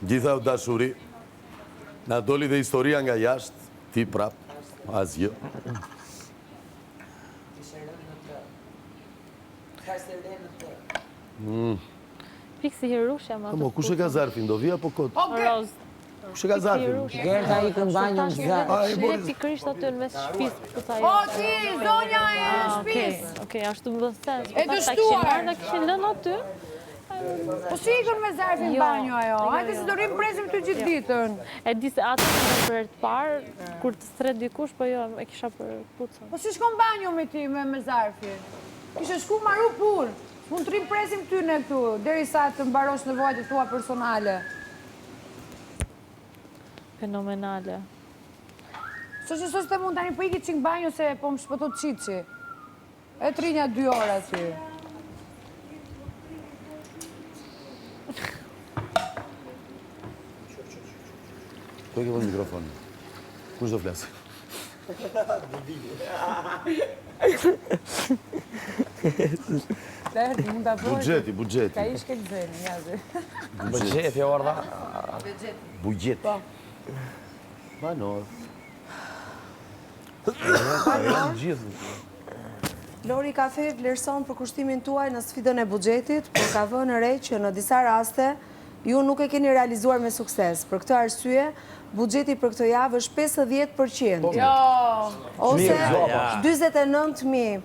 Gjitha dashuri, na doli dhe historia nga jashtë, ti prap, asgjë. Fiksi Hirushja, ma të Mo, kush e ka zarfin, do vija po kot? Roz. Kush e ka zarfin? Gerda i kën banjë në zë. Shkret pikërisht aty në mes shtëpisë, po ta jo. O, ti, zonja e shtëpisë. Okej, ashtu më bën sens. E dështuar. Ta kishin lënë aty. Po si ikën me zarfin banjo ajo? Hajde se do rrim presim ty gjithë ditën. E di se atë për të parë, kur të thret dikush, po jo, e kisha për pucën. Po si shkon banjo me ti me zarfin? Kishe shku marru pur. Mund të rrim presim ty në këtu, derisa të mbarosh nevojat e tua personale. Fenomenale. Së që sot të mund tani po iki qing banjo se po më shpëtot qiqi. E të rinja 2 ora ty. Tu e ke vënë mikrofonin. Kush do flasë? Derdi, mund të bëjë. Bugjeti. Ka ish ke gëzeni, njazi. Bugjeti, orda. Bugjeti. Banor. Gjithë. Lori Kafe vlerëson për kushtimin tuaj në sfidën e buxhetit, por ka vënë re që në disa raste ju nuk e keni realizuar me sukses. Për këtë arsye, buxheti për këtë javë është 50% ose 49.000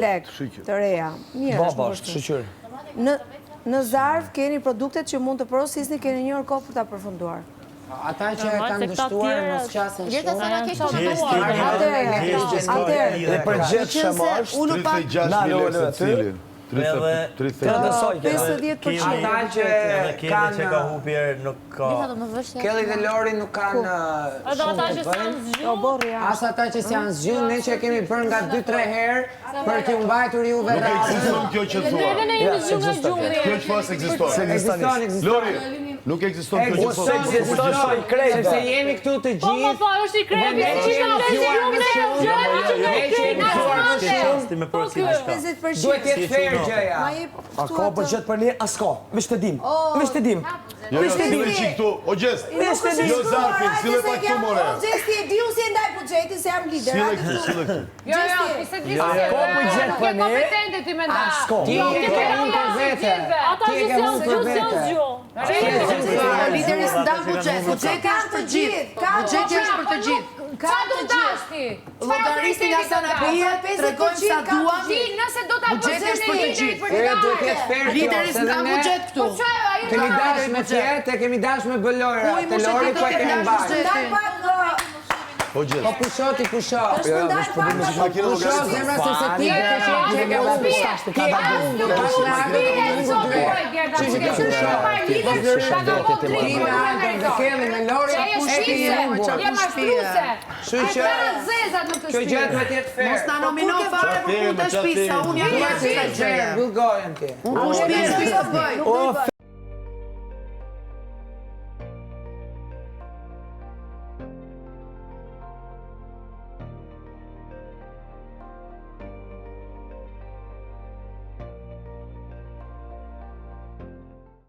lekë të reja. Mirë, është vështirë. Në zarf keni produktet që mund të porosisni, keni një orë kohë për ta përfunduar. Ata që e kanë dështuar mos qasin Gjeta shumë. sa na kesh të Atëherë, Dhe për gjithë shumë është 36.000 lekë se cilin. 50%. Ata që kanë ka hupjer nuk ka. Kelly dhe Lori nuk kanë Edhe ata që s'janë zgjuar. as ata që s'janë zgjuar, ne që kemi bërë nga 2-3 herë për t'ju mbajtur juve Nuk ekziston kjo që thua. Edhe ne jemi zgjuar nga gjumi. Kjo që pas ekziston. Ekziston. Lori, nuk ekziston kjo që thua. Ekziston krejt. Sepse jemi këtu të Po më gjithë. po, është i krepi, që ishtë në Duhet jetë fair gjëja. A ka budget për ne? As ka. Veç të dim. Veç të dim. Jo, sile qik tu. O gjest. Jo zarfin, sile pak tu more. O gjesti e diu si e ndaj buxhetin se jam lider. Sile këtu. Jo, se di se. Ka budget për ne? Kompetente ti me nda. As ka. Ti e ke unë për vete. Ata që s'janë zgjuar, s'janë zgjuar. Lideri s'ndan buxhet. Buxheti është për gjithë. Buxheti është për të gjithë. Qa do dash ti? Llogaristi nga Sanabia tregojnë sa duam. Ti nëse do ta Buxheti është për të gjithë. Duhet jetë fair. Lideri s'ndan buxhet këtu. Kemi dash me tjetë, kemi dash me bëllora. Të Lori po e kemi mbajtur. O gjest. Po pusho ti pusho. Makina Pusho zemra sepse ti e ke që ke unë. Ti e unë. Kemi me Lori e ti e unë. Kjo gjatë me tjetë fair. Mos na nomino fare për punë të shtëpisë, unë jam Bullgojën ti. Unë ku shtëpisë bëj.